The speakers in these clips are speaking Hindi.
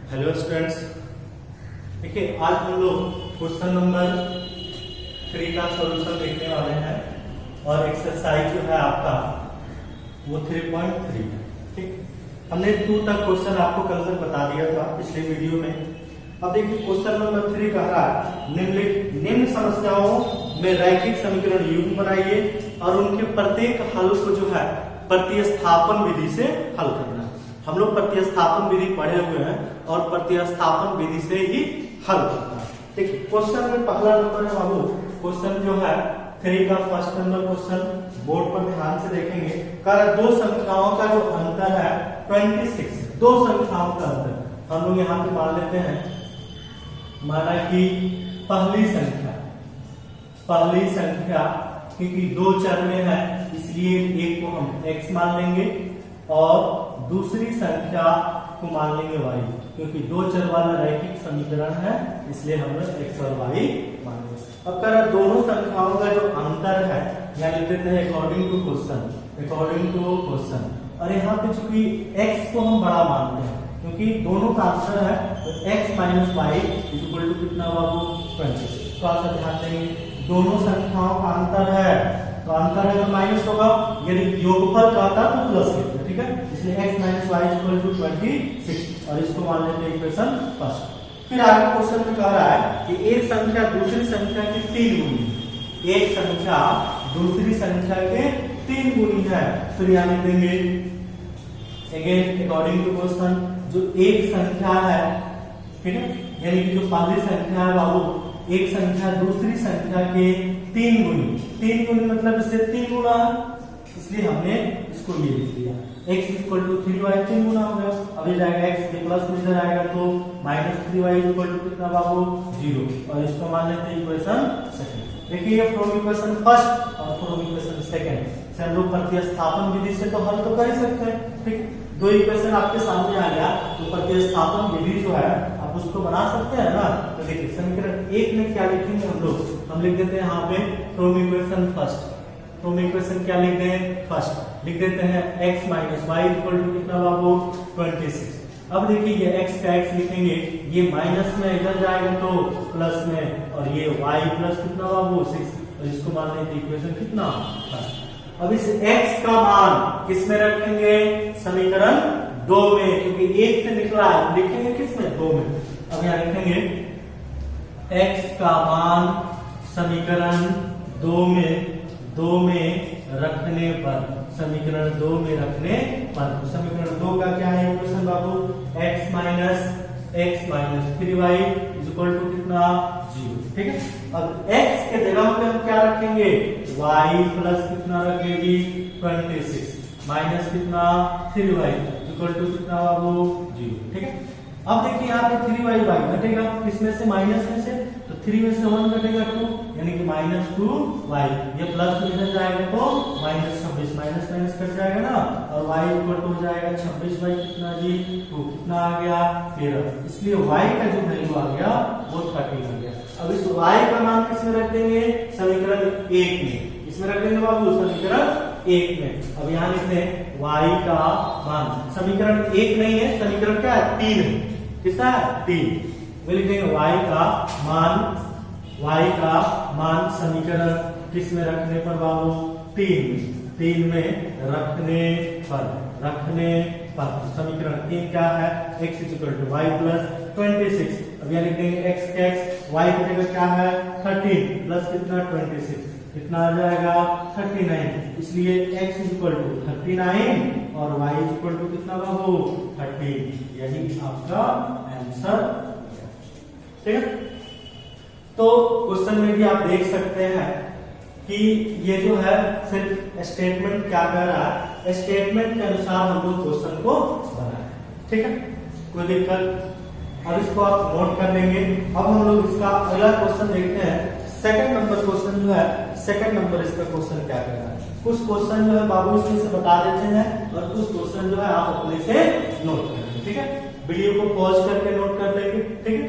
हेलो स्टूडेंट्स, देखिए आज हम लोग क्वेश्चन नंबर 3 का सॉल्यूशन देखने वाले हैं और एक्सरसाइज जो है आपका वो 3.3। ठीक, हमने 2 तक क्वेश्चन आपको कल तक बता दिया था पिछले वीडियो में। अब देखिए क्वेश्चन नंबर 3 कह रहा है निम्न समस्याओं में रैखिक समीकरण युग्म बनाइए और उनके प्रत्येक हल को जो है प्रतिस्थापन विधि से हल करना है। हम लोग प्रतिस्थापन विधि पढ़े हुए हैं और प्रतिस्थापन विधि से ही हल करना है। देखिए क्वेश्चन में पहला नंबर है बाबू, क्वेश्चन जो है 3 का फर्स्ट नंबर क्वेश्चन बोर्ड पर ध्यान से देखेंगे। कारण दो संख्याओं का जो अंतर है 26, दो संख्याओं का अंतर हम लोग यहाँ पे मान लेते हैं। माना कि पहली संख्या क्योंकि दो चर में है इसलिए एक को हम x मान लेंगे और दूसरी संख्या को मान लेंगे y, क्योंकि दो चर वाला रैखिक समीकरण है इसलिए हम लोग x और y मान लेंगे। अब कर दोनों संख्याओं का जो अंतर है यहाँ लिख देते हैं अकॉर्डिंग टू क्वेश्चन। और यहाँ पे चूंकि x को हम बड़ा मानते हैं क्योंकि दोनों का अंतर है तो x minus Y equal to कितना बाबू 20। थोड़ा सा ध्यान देंगे, दोनों संख्याओं का अंतर है तो अंतर है तो माइनस होगा, यदि योगफल का था तो प्लस होगा। ठीक है, इसलिए x minus Y equal to 26 और इसको मान लेते हैं इक्वेशन फर्स्ट। फिर आगे क्वेश्चन में कह रहा है कि एक संख्या दूसरी संख्या की 3 गुनी, एक संख्या दूसरी संख्या के 3 गुनी है। फिर यहाँ लिख देंगे अगेन अकॉर्डिंग टू क्वेश्चन, जो एक संख्या है, ठीक है, यानी कि जो पहली संख्या है बाबू एक संख्या दूसरी संख्या के 3 गुनी मतलब इससे 3 गुना है इसलिए हमने इसको ये लिख दिया x इक्वल टू 3y 3 गुना हो गया। अभी जाएगा x के प्लस में इधर आएगा तो माइनस 3y इक्वल टू कितना बाबू 0 और इसको मान लेते हैं इक्वेशन सेकंड। देखिए ये फ्रॉम इक्वेशन फर्स्ट और फ्रॉम इक्वेशन सेकंड से हम लोग प्रतिस्थापन विधि से तो हल तो कर ही सकते हैं। ठीक, दो इक्वेशन आपके सामने आ गया तो प्रतिस्थापन विधि जो है आप उसको बना सकते हैं ना। तो देखिए समीकरण 1 में क्या लिखेंगे हम लिख देते हैं यहाँ पे from equation first. From equation क्या लिख दें फर्स्ट, लिख देते हैं x minus Y equal to कितना बाबू 26। अब देखिए ये x का x लिखेंगे, ये माइनस में इधर जाएगा तो प्लस में और ये y प्लस कितना बाबू 6 और इसको मान लेते इक्वेशन कितना फर्स्ट। अब इस x का मान किस में रखेंगे, समीकरण 2 में, क्योंकि 1 से निकला है लिखेंगे किस में 2 में। अब यहाँ लिखेंगे x का मान समीकरण 2 में रखने पर, समीकरण 2 में रखने पर, समीकरण 2 का क्या है इक्वेशन बाबू x minus 3y equal to कितना 0। ठीक है, अब x के जगह पे हम क्या रखेंगे y प्लस कितना रखेंगे 26 माइनस कितना 3y इक्वल टू कितना बाबू 0। ठीक है, अब देखिए यहाँ पे 3y घटेगा इसमें से माइनस में से, तो 3 में से 1 घटेगा 2 यानी कि माइनस 2y, ये प्लस में इधर जाएगा तो माइनस 26 माइनस कट जाएगा ना और y इक्वल टू हो जाएगा 26 बाई कितना जी 2, कितना आ गया 13, इसलिए y का जो वैल्यू आ गया वो 13 आ गया। अब इस y का मान किसमें रख देंगे, समीकरण 1 में, इसमें रख देंगे बाबू समीकरण 1 में। अब यहाँ लिखते हैं y का मान, समीकरण 1 नहीं है, समीकरण क्या है 3 है, कितना है 3, लिख देंगे y का मान समीकरण किस में रखने पर बाबू 3 में रखने पर समीकरण 3 क्या है x equal to y plus 26। अब यहाँ लिख देंगे x y की जगह क्या है 13 प्लस कितना 26 कितना आ जाएगा 39, इसलिए x इक्वल टू 39 और y इक्वल टू कितना बाबू 13, यही आपका आंसर। ठीक है, तो क्वेश्चन में भी आप देख सकते हैं कि ये जो है सिर्फ स्टेटमेंट क्या कर रहा है, स्टेटमेंट के अनुसार हम लोग क्वेश्चन को बनाए। ठीक है, कोई दिक्कत, अब इसको आप नोट कर लेंगे। अब हम लोग इसका अगला क्वेश्चन देखते हैं। सेकंड नंबर क्वेश्चन जो है, सेकंड नंबर इसका क्वेश्चन क्या कर रहा है, कुछ क्वेश्चन जो है बाबू इसमें से बता देते हैं और कुछ क्वेश्चन जो है आप अपने से नोट करेंगे। ठीक है, वीडियो को पॉज करके नोट कर लेंगे, ठीक है,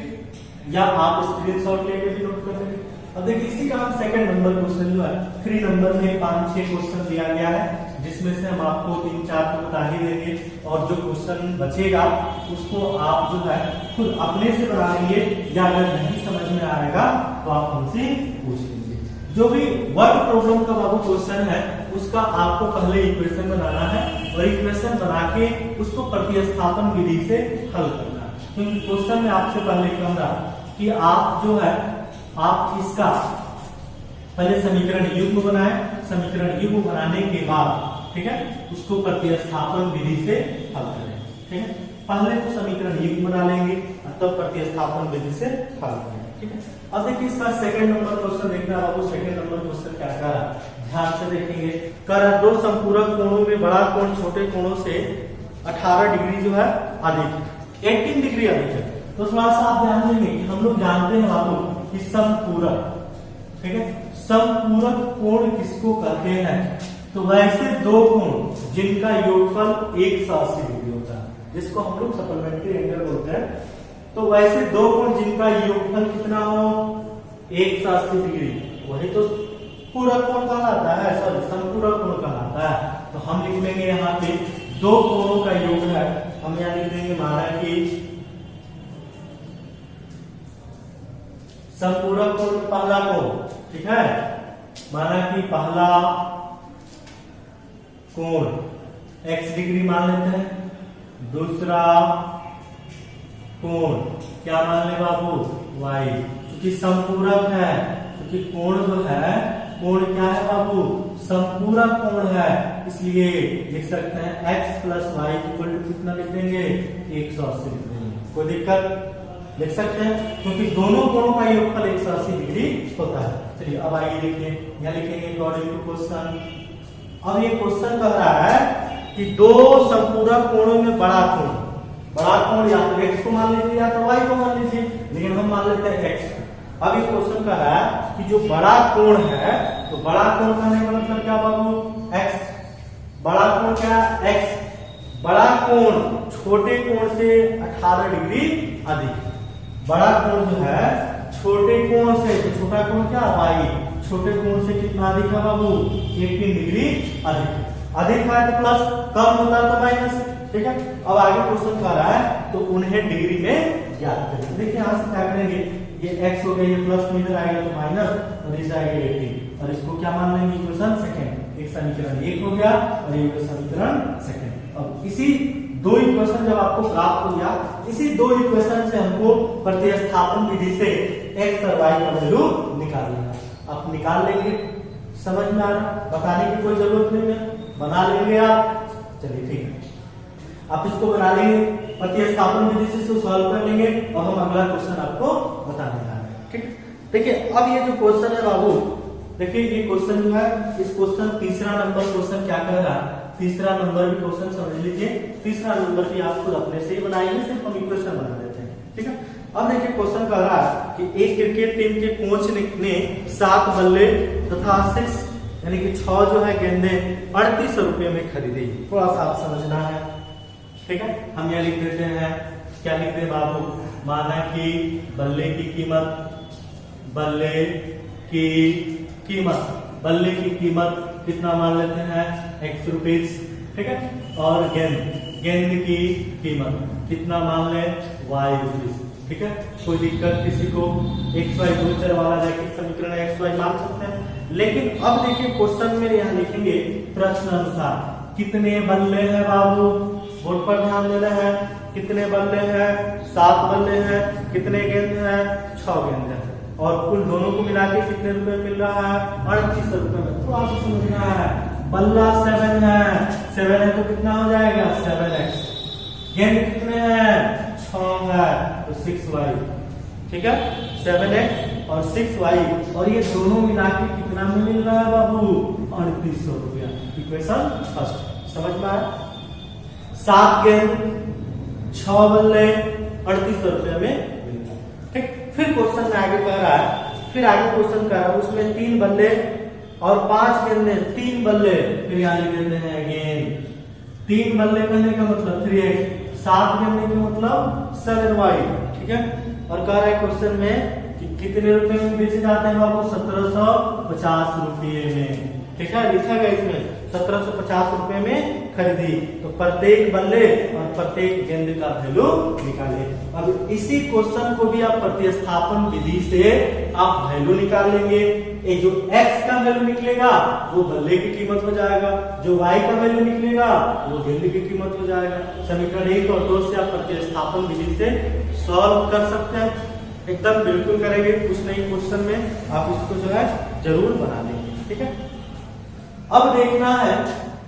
या आप स्क्रीनशॉट लेके भी नोट कर लेंगे। अब देखिए इसी का हम सेकंड नंबर क्वेश्चन जो है 3 नंबर में 5-6 क्वेश्चन दिया गया है, जिसमें से हम आपको 3-4 तो बता ही देंगे, और जो क्वेश्चन बचेगा उसको आप जो है खुद अपने से बना लेंगे, या अगर नहीं समझ में आएगा तो आप हमसे पूछ लेंगे। जो भी वर्ड प्रॉब्लम का बाबू क्वेश्चन है उसका आपको पहले इक्वेशन बनाना है, और इक्वेशन बना के उसको प्रतिस्थापन विधि से हल करना है। क्योंकि क्वेश्चन में आपसे पहले कह रहा कि आप जो है आप इसका पहले समीकरण युग्म बनाए, समीकरण युग्म बनाने के बाद ठीक है उसको प्रतिस्थापन विधि से हल करें। ठीक है, पहले तो समीकरण युग्म बना लेंगे तब प्रतिस्थापन विधि से हल करेंगे। ठीक है, अब देखिए इसका सेकंड नंबर क्वेश्चन देखना आपको। सेकंड नंबर क्वेश्चन क्या कर रहा है, ध्यान से देखेंगे। कर दो संपूरक कोणों में बड़ा कोण छोटे कोणों से 18 डिग्री जो है अधिक, 18 डिग्री अधिक है। तो थोड़ा सा आप ध्यान देंगे कि हम लोग जानते हैं बाबू कि समपूरक, ठीक है, समपूरक कोण किसको कहते हैं। तो वैसे दो कोण जिनका योगफल 180 डिग्री होता है, जिसको हम लोग सप्लीमेंट्री एंगल बोलते हैं, तो वैसे दो कोण जिनका योगफल कितना हो 180 डिग्री, वही तो पूरक कोण कहलाता है, सॉरी समपूरक कोण कहलाता है। तो हम लिख लेंगे यहाँ पे दो कोणों का योग है, हम यहाँ लिख देंगे माना कि समपूरक कोण पहला कोण, ठीक है, माना कि पहला कोण x डिग्री मान लेते हैं, दूसरा कोण क्या मान ले बाबू y, क्योंकि समपूरक है, क्योंकि कोण जो है कोण क्या है बाबू समपूरक कोण है, इसलिए लिख सकते हैं x plus Y equal to कितना लिख देंगे 180 लिख देंगे। कोई दिक्कत लिख सकते हैं, क्योंकि दोनों कोणों का योगफल 180 डिग्री होता है। चलिए अब आइए देखिए, यहाँ लिखेंगे अकॉर्डिंग टू क्वेश्चन। अब ये क्वेश्चन कह रहा है कि दो संपूरक कोणों में बड़ा कोण या तो x को मान लीजिए या तो y को मान लीजिए, लेकिन हम मान लेते हैं x। अब ये क्वेश्चन कह रहा है कि जो बड़ा कोण है, तो बड़ा कोण कहने का मतलब क्या बाबू x, बड़ा कोण क्या x, बड़ा कोण छोटे कोण से 18 डिग्री अधिक, बड़ा कोण जो है छोटे कोण से, तो छोटा कोण क्या y, छोटे कोण से कितना अधिक है बाबू 18 डिग्री अधिक, अधिक है तो प्लस, कम होता है तो माइनस। ठीक है, अब आगे क्वेश्चन कह रहा है तो उन्हें डिग्री में ज्ञात करें। देखिए यहाँ से क्या करेंगे, ये x हो गया, ये प्लस में इधर आएगा तो माइनस, और इस आएगा 18, और इसको क्या मान लेंगे इक्वेशन सेकंड, एक समीकरण 1 हो गया और एक समीकरण सेकंड। अब इसी दो इक्वेशन जब आपको प्राप्त हो गया, इसी दो इक्वेशन से हमको प्रतिस्थापन विधि से x और y का वैल्यू निकालना है। आप निकाल लेंगे, समझ में आ रहा, बताने की कोई जरूरत नहीं है, बना लेंगे आप। चलिए ठीक है, आप इसको बना लेंगे, प्रतिस्थापन विधि से सॉल्व कर लेंगे, और हम अगला क्वेश्चन आपको बताने जा रहे हैं। ठीक है, देखिए अब ये जो क्वेश्चन है बाबू, देखिए ये क्वेश्चन जो है, इस क्वेश्चन तीसरा नंबर क्वेश्चन क्या कह रहा है, तीसरा नंबर भी क्वेश्चन समझ लीजिए। तीसरा नंबर भी आप खुद अपने से ही बनाएंगे, सिर्फ हम इक्वेशन बना देते हैं। ठीक है, अब देखिए क्वेश्चन कह रहा है कि एक क्रिकेट टीम के कोच ने 7 बल्ले तथा 6 यानी कि 6 जो है गेंदे 3800 रुपये में खरीदी। थोड़ा सा आप समझना है। ठीक है, हम यहाँ लिख देते हैं, क्या लिख दे बाबू, माना कि बल्ले की कीमत कितना मान लेते हैं x रुपीज। ठीक है, और गेंद की कीमत कितना मान ले y रुपीज। ठीक है, कोई दिक्कत किसी को, x y दो चर वाला रैखिक समीकरण x y मान सकते हैं। लेकिन अब देखिए क्वेश्चन में यहाँ लिखेंगे प्रश्न अनुसार कितने बल्ले हैं बाबू, बोर्ड पर ध्यान देना है, कितने बल्ले हैं 7 बल्ले हैं, कितने गेंद हैं 6 गेंद है, और कुल दोनों को मिला के कितने रुपए मिल रहा है 3800 रुपए में। तो आपको समझना है, बल्ला 7 है तो कितना हो जाएगा 7x, गेंद कितने हैं 6 है तो 6y। ठीक है, 7x और 6y, और ये दोनों मिला के कितना में मिल रहा है बाबू 3800 रुपया। इक्वेशन फर्स्ट समझ में आया, 7 गेंद 6 बल्ले 3800 रुपये में मिलता है। ठीक, फिर क्वेश्चन में आगे कह रहा है, फिर आगे क्वेश्चन कह रहा है उसमें 3 बल्ले और 5 गेंदे, 3 बल्ले, फिर यहाँ लिख देते हैं गेंद, 3 बल्ले कहने का मतलब 3x, 7 गेंदे का मतलब 7y। ठीक है, और कह रहा है क्वेश्चन में कि कितने रुपए में बेचे जाते हैं बाबू? 1750 रुपये में। ठीक है, लिखा गया इसमें 1750 रुपए में खरीदी। तो प्रत्येक बल्ले और प्रत्येक गेंद का वैल्यू निकाले। अब इसी क्वेश्चन को भी आप प्रतिस्थापन विधि से आप वैल्यू निकाल लेंगे। ये जो x का वैल्यू निकलेगा वो बल्ले की कीमत हो जाएगा, जो y का वैल्यू निकलेगा वो गेंद की कीमत हो जाएगा। समीकरण 1 और 2 से आप प्रतिस्थापन विधि से सॉल्व कर सकते हैं, एकदम बिल्कुल करेंगे। कुछ नहीं, क्वेश्चन में आप इसको जो है जरूर बना लेंगे। ठीक है, अब देखना है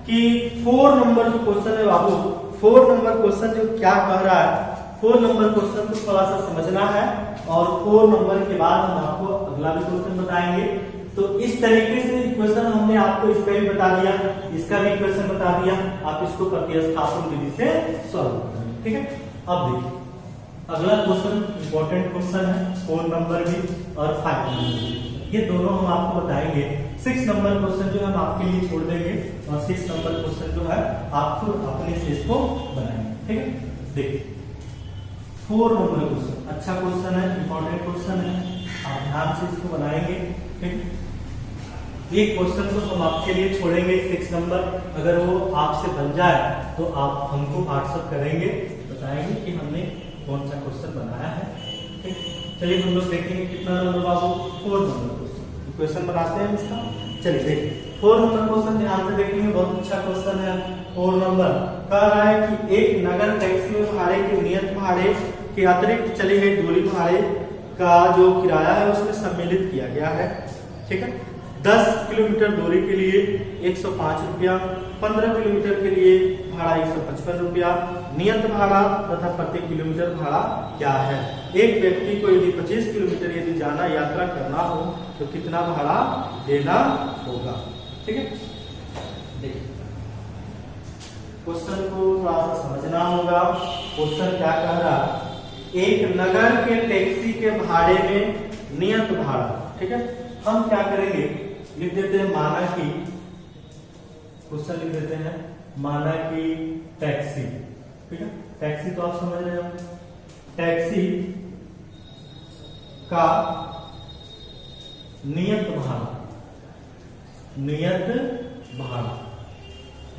कि 4 नंबर जो क्वेश्चन है बाबू, 4 नंबर क्वेश्चन जो क्या कह रहा है, 4 नंबर क्वेश्चन को थोड़ा सा समझना है और 4 नंबर के बाद हम आपको अगला भी क्वेश्चन बताएंगे। तो इस तरीके से इक्वेशन हमने आपको इसका भी बता दिया, इसका भी इक्वेशन बता दिया, आप इसको प्रतिस्थापन विधि से सॉल्व करेंगे। ठीक है, अब देखिए अगला क्वेश्चन इंपॉर्टेंट क्वेश्चन है, 4 नंबर भी और 5 नंबर भी, ये दोनों हम आपको बताएंगे। 6 नंबर क्वेश्चन जो हम आपके लिए छोड़ देंगे और 6 नंबर क्वेश्चन जो है आपको अपने से इसको बनाएंगे। ठीक है, देखिए 4 नंबर क्वेश्चन अच्छा क्वेश्चन है, इंपॉर्टेंट क्वेश्चन है, आप ध्यान से इसको बनाएंगे। ठीक, एक क्वेश्चन को हम आपके लिए छोड़ेंगे 6 नंबर, अगर वो आपसे बन जाए तो आप हमको व्हाट्सएप करेंगे, बताएंगे कि हमने कौन सा क्वेश्चन बनाया है। ठीक, चलिए हम लोग देखेंगे कितना नंबर बाबू? 4 नंबर क्वेश्चन बनाते हैं इसका। चलिए देखिए 4 नंबर क्वेश्चन ध्यान से देखेंगे, बहुत अच्छा क्वेश्चन है। 4 नंबर कह रहा है कि एक नगर टैक्सी में भाड़े के नियत भाड़े के अतिरिक्त चली गई दूरी भाड़े का जो किराया है उसमें सम्मिलित किया गया है। ठीक है, 10 किलोमीटर दूरी के लिए 105 रुपया, 15 किलोमीटर के लिए भाड़ा 155 रुपया, नियत भाड़ा तथा प्रति किलोमीटर भाड़ा क्या है? एक व्यक्ति को यदि 25 किलोमीटर यदि जाना यात्रा करना हो तो कितना भाड़ा देना होगा? ठीक है, देखिए क्वेश्चन को थोड़ा सा समझना होगा। क्वेश्चन क्या कह रहा है? एक नगर के टैक्सी के भाड़े में नियत भाड़ा। ठीक है, हम क्या करेंगे, लिख देते हैं माना कि, क्वेश्चन लिख देते हैं माना कि टैक्सी। ठीक है, टैक्सी तो आप समझ रहे हो, टैक्सी का नियत भाड़ा, नियत भाड़ा,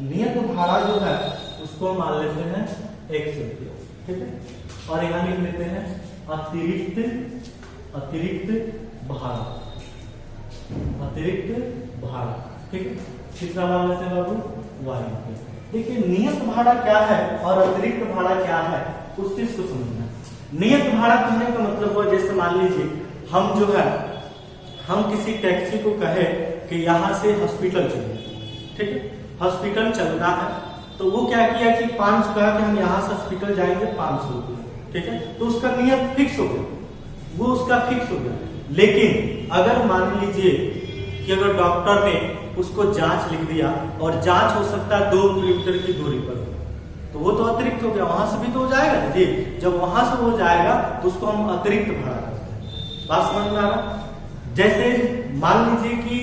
नियत भाड़ा जो है उसको मान लेते हैं 100 रुपया। ठीक है, और यहां लिख लेते हैं अतिरिक्त, अतिरिक्त भाड़ा, अतिरिक्त भाड़ा। ठीक है, कितना मान लेते हैं बाबू? 1 रुपया। देखिए नियत भाड़ा क्या है और अतिरिक्त भाड़ा क्या है, उस चीज को समझना। नियत भाड़ा कहने का मतलब हुआ, जैसे मान लीजिए हम जो है, हम किसी टैक्सी को कहे कि यहाँ से हॉस्पिटल चलिए। ठीक है, हॉस्पिटल चलना है तो वो क्या किया कि 500 कहा कि हम यहाँ से हॉस्पिटल जाएंगे 500 रुपये। ठीक है, तो उसका नियत फिक्स हो गया, वो उसका फिक्स हो गया। लेकिन अगर मान लीजिए कि अगर डॉक्टर ने उसको जांच लिख दिया और जांच हो सकता है 2 किलोमीटर की दूरी पर, तो वो तो अतिरिक्त हो गया, वहां से भी तो हो जाएगा। जी, जब वहां से हो जाएगा तो उसको हम अतिरिक्त भाड़ा करते हैं। बात समझ में आ रहा? जैसे मान लीजिए कि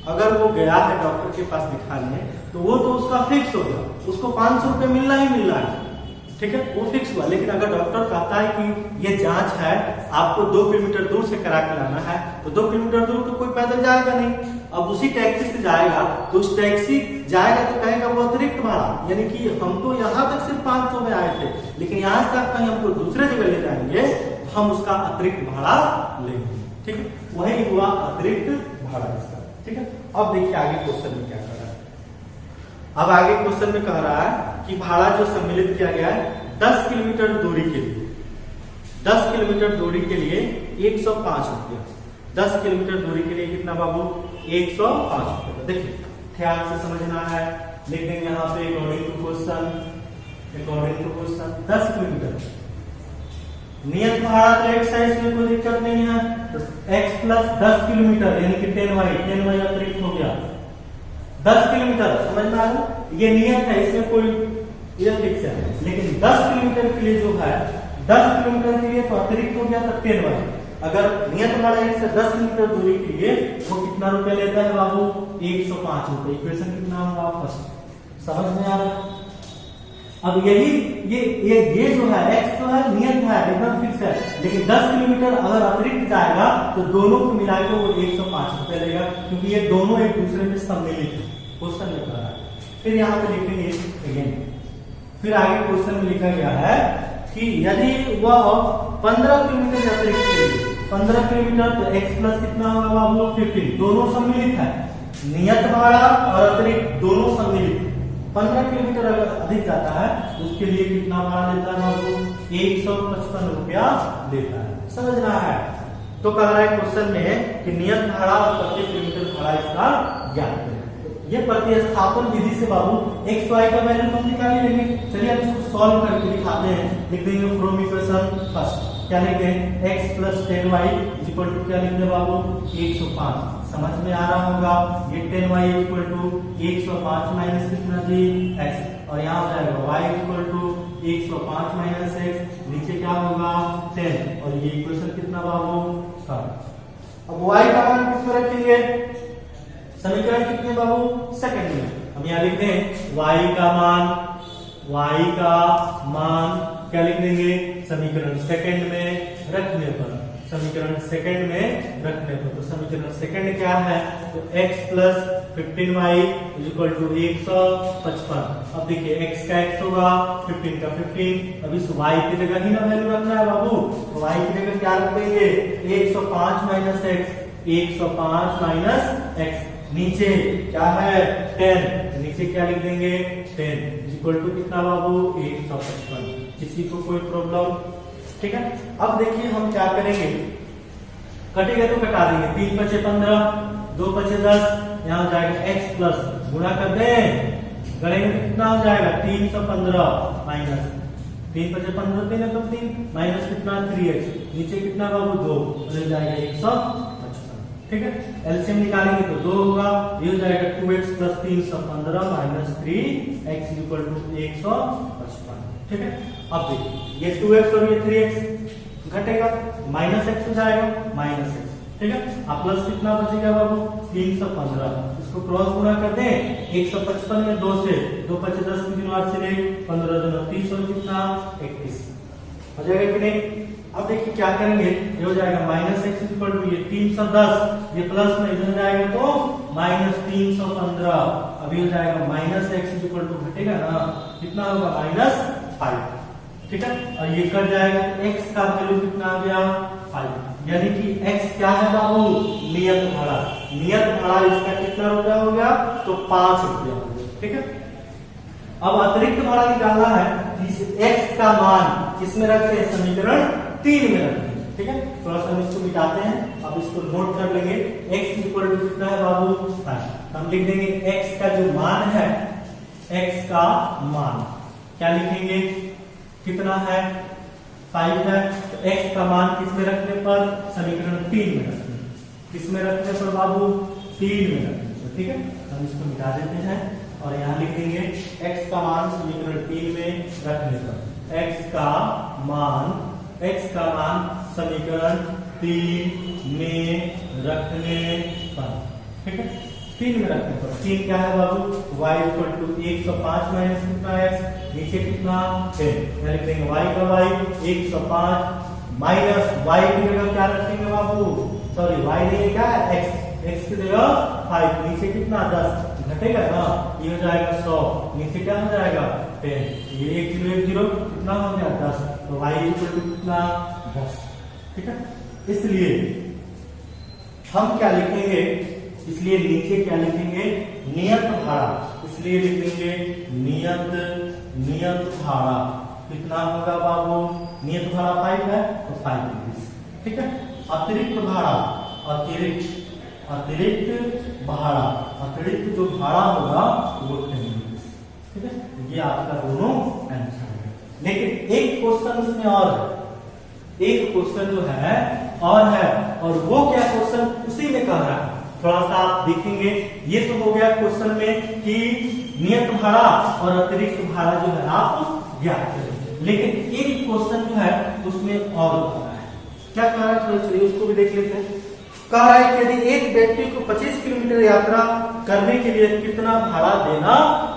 अगर वो गया है डॉक्टर के पास दिखाने, तो वो तो उसका फिक्स हो गया, उसको 500 रुपये मिलना ही मिलना है। ठीक है, वो फिक्स हुआ। लेकिन अगर डॉक्टर कहता है कि ये जांच है, आपको 2 किलोमीटर दूर से करा के लाना है, तो 2 किलोमीटर दूर तो कोई पैदल जाएगा नहीं। अब उसी टैक्सी से जाएगा तो उस टैक्सी जाएगा तो कहेगा वो अतिरिक्त भाड़ा, यानी कि हम तो यहाँ तक सिर्फ 500 में आए थे, लेकिन यहाँ से आप कहीं हमको दूसरे जगह ले जाएंगे तो हम उसका अतिरिक्त भाड़ा लेंगे। ठीक है, वही हुआ अतिरिक्त भाड़ा इसका। ठीक है, अब देखिए आगे क्वेश्चन में क्या कर रहा है। अब आगे क्वेश्चन में कह रहा है कि भाड़ा जो सम्मिलित किया गया है 10 किलोमीटर दूरी के लिए, 10 किलोमीटर दूरी के लिए 105 रुपया। 10 किलोमीटर दूरी के लिए कितना बाबू? 105 रुपया। देखिए ध्यान से समझना है, लिख देंगे यहाँ पे according to question, according to question 10 kilometre नियत भाड़ा तो x है, इसमें कोई दिक्कत नहीं है। तो x प्लस 10 किलोमीटर यानी कि 10y अतिरिक्त हो गया 10 किलोमीटर। समझ में आया? ये नियत है, इसमें कोई ये फिक्स है। लेकिन 10 किलोमीटर के लिए जो है, 10 किलोमीटर के लिए तो अतिरिक्त हो गया तो 10y। अगर नियत भाड़ा 1 से 10 किलोमीटर दूरी के लिए वो कितना रुपया लेता है बाबू? 105 रुपये। इक्वेशन कितना होगा फर्स्ट? समझ में आ रहा है? अब ये जो है x जो है नियत है, एकदम फिक्स है, लेकिन 10 किलोमीटर अगर अतिरिक्त जाएगा तो दोनों को मिलाकर वो 105 रुपए लेगा, क्योंकि ये दोनों एक दूसरे में सम्मिलित है। क्वेश्चन में कहा है। फिर यहाँ पे लिखेंगे अगेन, फिर आगे क्वेश्चन में लिखा गया है कि यदि वह 15 किलोमीटर अतिरिक्त चलेगी, 15 किलोमीटर तो x प्लस कितना होगा बाबू 15, दोनों सम्मिलित है, नियत भाड़ा और अतिरिक्त दोनों सम्मिलित। 15 किलोमीटर अगर अधिक जाता है तो उसके लिए कितना भाड़ा लेता है बाबू 155 रुपया लेता है। समझना है। तो कह रहा है क्वेश्चन में कि नियत भाड़ा और प्रति किलोमीटर भाड़ा इसका ज्ञात करें। ये प्रतिस्थापन विधि से बाबू x y का वैल्यू हम निकाल लेंगे। चलिए हम इसको सॉल्व करके दिखाते हैं। लिख देंगे फ्रॉम इक्वेशन फर्स्ट, क्या लिखते हैं x plus 10y equal to क्या लिखते हैं बाबू 105। समझ में आ रहा होगा। ये 10y इक्वल टू 105 माइनस कितना जी x, और यहाँ हो जाएगा y equal to 105 minus x, नीचे क्या होगा 10, और ये इक्वेशन कितना बाबू 3। अब y का मान किसमें रखेंगे, समीकरण कितने बाबू सेकंड में। हम यहाँ लिखते हैं y का मान क्या लिख देंगे समीकरण सेकंड में रखने पर, समीकरण सेकंड में रखने पर। तो समीकरण सेकंड क्या है, तो x plus 15y equal to 155। अब देखिए x का x होगा, 15 का 15। अब इस y की जगह ही ना वैल्यू रखना है बाबू, तो y की जगह क्या रख देंगे 105 माइनस x, 105 माइनस x, नीचे क्या है 10, नीचे क्या लिख देंगे 10 इक्वल टू कितना बाबू 155। किसी को कोई प्रॉब्लम, ठीक है। अब देखिए हम क्या करेंगे, कटेगा तो कटा देंगे, 3 पचे 15, 2 पचे 10, यहाँ हो जाएगा x प्लस गुणा कर दें, करेंगे तो कितना हो जाएगा 315 माइनस 3 पचे 15, 3 तो 3 माइनस कितना 3x, नीचे कितना बाबू 2, मिल जाएगा 155। ठीक है, एलसीएम निकालेंगे तो 2 होगा, ये हो जाएगा 2x plus 315 minus 3x equal to 155। ठीक है, अब देखिए ये 2x और ये 3x घटेगा, माइनस x हो जाएगा माइनस x। ठीक है, अब प्लस कितना बचेगा बाबू 315, इसको क्रॉस गुणा कर दें 155 में 2 से, 2 पचे 10 की 8 से 15 दूना 30 और कितना 31 हो जाएगा कि नहीं। अब देखिए क्या करेंगे, ये हो जाएगा माइनस x इक्वल टू ये 310, ये प्लस में इधर जाएगा तो माइनस 315, अभी हो जाएगा माइनस x इक्वल टू घटेगा ना, कितना होगा माइनस 5। ठीक है, और ये कट जाएगा, x का वैल्यू कितना आ गया 5, यानी कि x क्या है बाबू नियत भाड़ा, नियत भाड़ा इसका कितना रुपया हो गया तो 5 रुपया हो गया। ठीक है, अब अतिरिक्त भाड़ा निकालना है, इस x का मान किसमें रखते हैं समीकरण 3 में रखते हैं। ठीक है, थोड़ा सा हम इसको मिटाते हैं, अब इसको नोट कर लेंगे। x इक्वल टू कितना है बाबू 5, हम लिख देंगे x का जो मान है, x का मान क्या लिखेंगे कितना है 5 है, तो x का मान किसमें रखने पर समीकरण 3 में रखते हैं, किसमें रखने पर बाबू 3 में रखने पर। ठीक है, हम इसको मिटा देते हैं और यहाँ लिख देंगे x का मान समीकरण 3 में रखने पर, x का मान समीकरण 3 में रखने पर। ठीक है, 3 में रखने पर 3 क्या है बाबू y इक्वल टू 105 माइनस कितना x, नीचे कितना 10, यहाँ लिख देंगे y का y 105 माइनस y की जगह क्या रखेंगे बाबू, सॉरी y नहीं क्या है x की जगह 5, नीचे कितना 10 घटेगा ना, ये हो जाएगा 100, नीचे क्या हो जाएगा 10, ये 1 0 1 0 कितना हो गया 10, तो y इक्वल टू कितना 10। ठीक है, इसलिए हम क्या लिखेंगे, इसलिए नीचे क्या लिखेंगे नियत भाड़ा, इसलिए लिख देंगे नियत भाड़ा कितना होगा बाबू, नियत भाड़ा 5 है तो 5 रुपीज। ठीक है, अतिरिक्त भाड़ा, अतिरिक्त जो भाड़ा होगा वो 10 रुपीज। ठीक है, ये आपका दोनों आंसर है। लेकिन एक क्वेश्चन इसमें और है, एक क्वेश्चन जो है और वो क्या क्वेश्चन उसी में कह रहा है, थोड़ा सा आप देखेंगे। ये तो हो गया क्वेश्चन में कि नियत भाड़ा और अतिरिक्त भाड़ा जो है आप ज्ञात करें, लेकिन एक क्वेश्चन जो है उसमें और कह रहा है, क्या कह रहा है चलिए उसको भी देख लेते हैं। कह रहा है कि यदि एक व्यक्ति को 25 किलोमीटर यात्रा करने के लिए कितना भाड़ा देना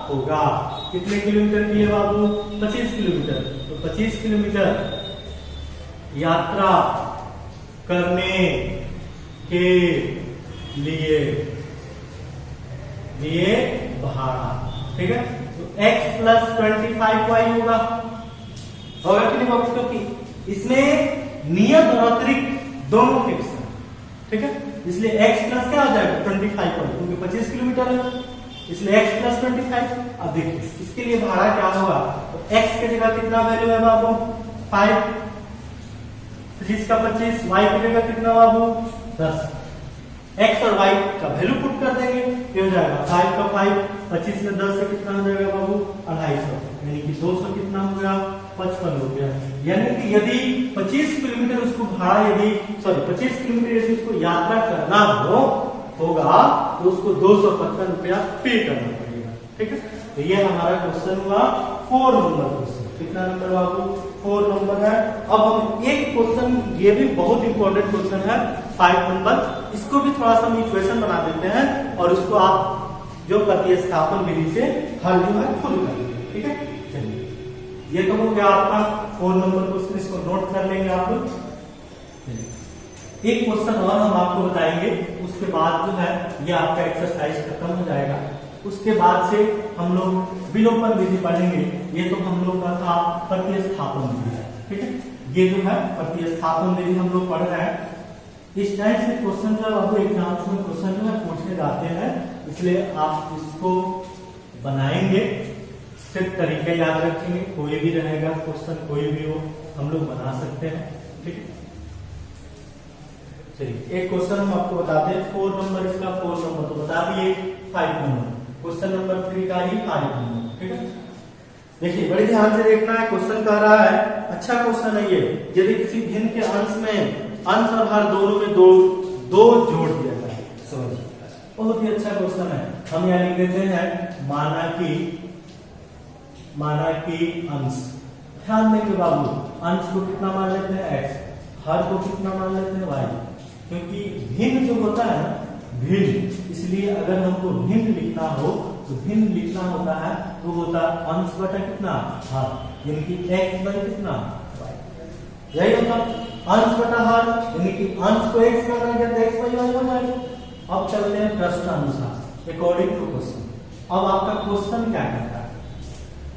होगा, कितने किलोमीटर की है बाबू? 25 किलोमीटर। तो 25 किलोमीटर यात्रा करने के लिए भाड़ा, ठीक है। तो x प्लस 25y होगा कि नहीं बाबू? क्योंकि इसमें नियत और अतिरिक्त दोनों फिक्स है, ठीक है। इसलिए x प्लस क्या हो जाएगा? 25 y, क्योंकि 25 किलोमीटर है, इसलिए x प्लस 25। अब देखिए इसके लिए भाड़ा क्या होगा? तो x की जगह कितना वैल्यू है बाबू? 5, 25 का 25, y की जगह कितना बाबू? 10। x और y का वैल्यू पुट कर देंगे, ये हो जाएगा 5 का 5, 25 में 10 से कितना हो जाएगा बाबू? 250, यानी कि 200 कितना हो गया? 55 हो गया। यानी कि यदि 25 किलोमीटर उसको भाड़ा 25 किलोमीटर यदि उसको यात्रा करना होगा तो उसको 255 रुपया पे करना पड़ेगा, ठीक है। तो ये हमारा क्वेश्चन हुआ 4 नंबर क्वेश्चन। कितना नंबर बाबू? 4 नंबर है। अब हम एक क्वेश्चन, ये भी बहुत इंपॉर्टेंट क्वेश्चन है, 5 नंबर, इसको भी थोड़ा सा हम इक्वेशन बना देते हैं और उसको आप जो प्रतिस्थापन विधि से हल जो है खुद कर लेंगे, ठीक है। चलिए ये तो हो गया आपका 4 नंबर क्वेश्चन, इसको नोट कर लेंगे आप लोग। एक क्वेश्चन और हम आपको बताएंगे, उसके बाद जो है ये आपका एक्सरसाइज खत्म हो जाएगा। उसके बाद से हम लोग विलोपन विधि पढ़ेंगे। ये तो हम लोग का था प्रतिस्थापन विधि, ठीक है। ये जो है प्रतिस्थापन विधि हम लोग पढ़ रहे हैं। इस टाइप से क्वेश्चन जो आपको एग्जाम्स में क्वेश्चन जो है पूछे जाते हैं, इसलिए आप इसको बनाएंगे, सिर्फ तरीके याद रखेंगे। कोई भी रहेगा क्वेश्चन, कोई भी हो, हम लोग बना सकते हैं, ठीक है। चलिए एक क्वेश्चन हम आपको बताते हैं, 4 नंबर, इसका 4 नंबर तो बता दिए, 5 नंबर क्वेश्चन नंबर 3 का ही 5 नंबर, ठीक है। देखिए बड़े ध्यान से देखना है, क्वेश्चन कह रहा है, अच्छा क्वेश्चन है ये, यदि किसी भिन्न के अंश में अंश और हर दोनों में दो जोड़ दिया जाए, समझिए बहुत ही अच्छा क्वेश्चन है। हम यहाँ लिख देते हैं माना कि अंश। ध्यान देंगे बाबू, अंश को कितना मान लेते हैं x, हर को कितना मान लेते हैं y, क्योंकि भिन्न जो होता है ना, भिन्न, इसलिए अगर हमको भिन्न लिखना हो तो भिन्न लिखना होता है तो होता अंश बटा कितना? हर, यानी कि x बटा कितना? y, यही होता अंश बटा हर, यानी कि अंश को x करना है तो x y हो जाएगा। अब चलते हैं प्रश्न अनुसार, अकॉर्डिंग टू क्वेश्चन। अब आपका क्वेश्चन क्या कहता है?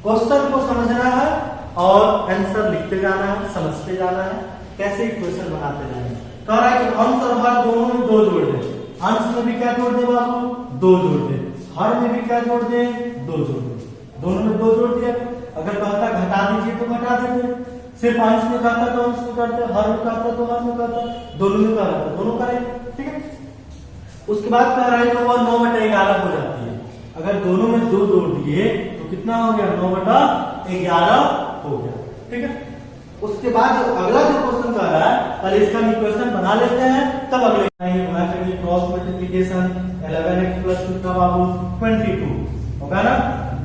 क्वेश्चन को समझना है और आंसर लिखते जाना है, समझते जाना है, कैसे इक्वेशन बनाते जाना है। कह रहा है कि अंश और हर दोनों में 2 जोड़ दे। अंश में भी क्या जोड़ दे बाबू? 2 जोड़ दे। हर में भी क्या जोड़ दे? 2 जोड़ दे। दोनों में 2 जोड़ दिया। अगर कहता घटा दीजिए तो घटा देते, सिर्फ अंश में कहता तो अंश में करते, हर में कहता तो हर में करता, दोनों में कह रहा तो दोनों करेंगे, ठीक है। उसके बाद कह रहा है तो वह 9/11 हो जाती है। अगर दोनों में 2 जोड़ दिए तो कितना हो गया? 9/11 हो गया, ठीक है। उसके बाद अगला जो क्वेश्चन कर रहा है, पहले इसका इक्वेशन बना लेते हैं, तब अगले क्रॉस मल्टीप्लिकेशन 11x प्लस कितना बाबू? 22 होगा ना,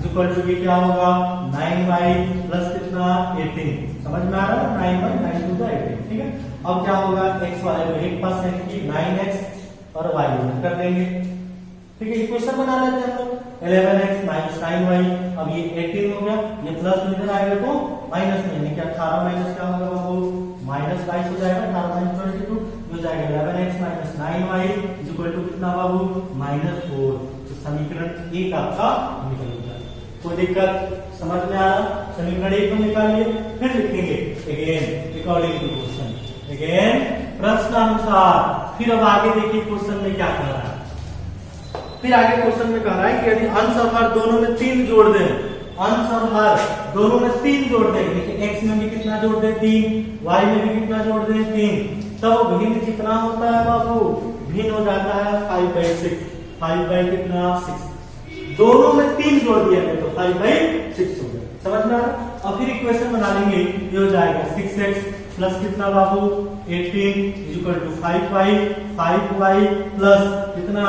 इक्वल टू ये क्या होगा? 9y प्लस कितना? 18। समझ में आ रहा है? 9y 9 टू 18, ठीक है। अब क्या होगा? x वाले में एक पास है कि 9x और y कर देंगे, ठीक है। इक्वेशन बना लेते हैं हम लोग, 11x माइनस 9y। अब ये 18 हो गया, ये प्लस में इधर आएगा तो माइनस में, यानी कि 18 माइनस क्या होगा बाबू? माइनस 22 हो जाएगा। 18 माइनस 22 हो जाएगा 11x minus 9y is equal to कितना बाबू? -4। तो समीकरण 1 आपका निकल गया। कोई दिक्कत? समझ में आ रहा? समीकरण 1 को निकालिए, फिर लिखेंगे again according to question, again प्रश्नानुसार। फिर अब आगे देखिए क्वेश्चन में क्या कह रहा है। फिर आगे क्वेश्चन में कह रहा है कि यदि अंश और हर दोनों में 3 जोड़ दें, अंश और हर दोनों में 3 जोड़ दें, देखिए x में भी कितना जोड़ दें? 3, y में भी कितना जोड़ दें? 3, तब भिन्न कितना होता है बाबू? भिन्न हो जाता है 5/6। 5 कितना? 6। दोनों में 3 जोड़ दिया गया तो 5/6 हो गया। समझ में आ रहा? अब फिर इक्वेशन बना लेंगे, ये हो जाएगा 6x प्लस कितना बाबू? 18 is equal to 5y plus कितना?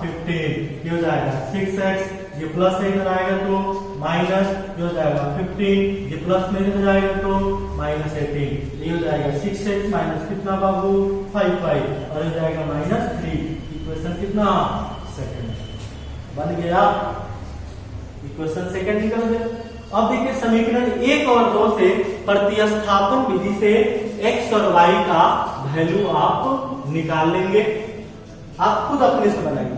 15। ये हो जाएगा 6x, ये प्लस इधर आएगा तो माइनस, ये हो जाएगा 15, ये प्लस में इधर जाएगा तो -18। ये हो जाएगा 6x माइनस कितना बाबू? 5y और हो जाएगा -3। इक्वेशन कितना? सेकंड बन गया। क्वेश्चन सेकंड निकल गया। अब देखिए समीकरण 1 और 2 से प्रतिस्थापन विधि से x और y का वैल्यू आप निकाल लेंगे, आप खुद अपने से बनाएंगे।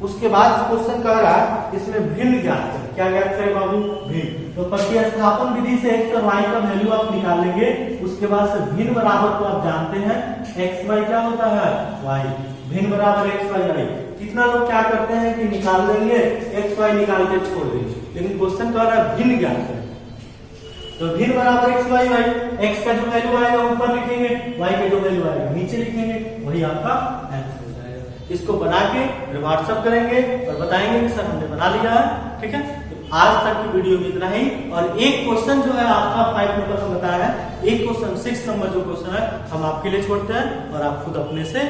उसके बाद क्वेश्चन कह रहा है इसमें भिन्न ज्ञात करें। क्या ज्ञात करें बाबू? भिन्न। तो प्रतिस्थापन विधि से x और y का वैल्यू आप निकाल लेंगे। उसके बाद से भिन्न बराबर तो आप जानते हैं x y क्या होता है? y। भिन्न बराबर x y y। कितना लोग क्या करते हैं कि निकाल देंगे, x y निकाल के छोड़ देंगे, लेकिन क्वेश्चन कह रहा है भिन्न ज्ञात करें। तो भिन्न बराबर x y y, x का जो वैल्यू आएगा ऊपर लिखेंगे, y का जो वैल्यू आएगा नीचे लिखेंगे, वही आपका आंसर हो जाएगा। इसको बना के व्हाट्सएप करेंगे और बताएंगे कि सर हमने बना लिया है। ठीक है, तो आज तक की वीडियो में इतना ही। और एक क्वेश्चन जो है आपका 5 नंबर का बताया है, एक क्वेश्चन 6 नंबर जो क्वेश्चन है हम आपके लिए छोड़ते हैं और आप खुद अपने से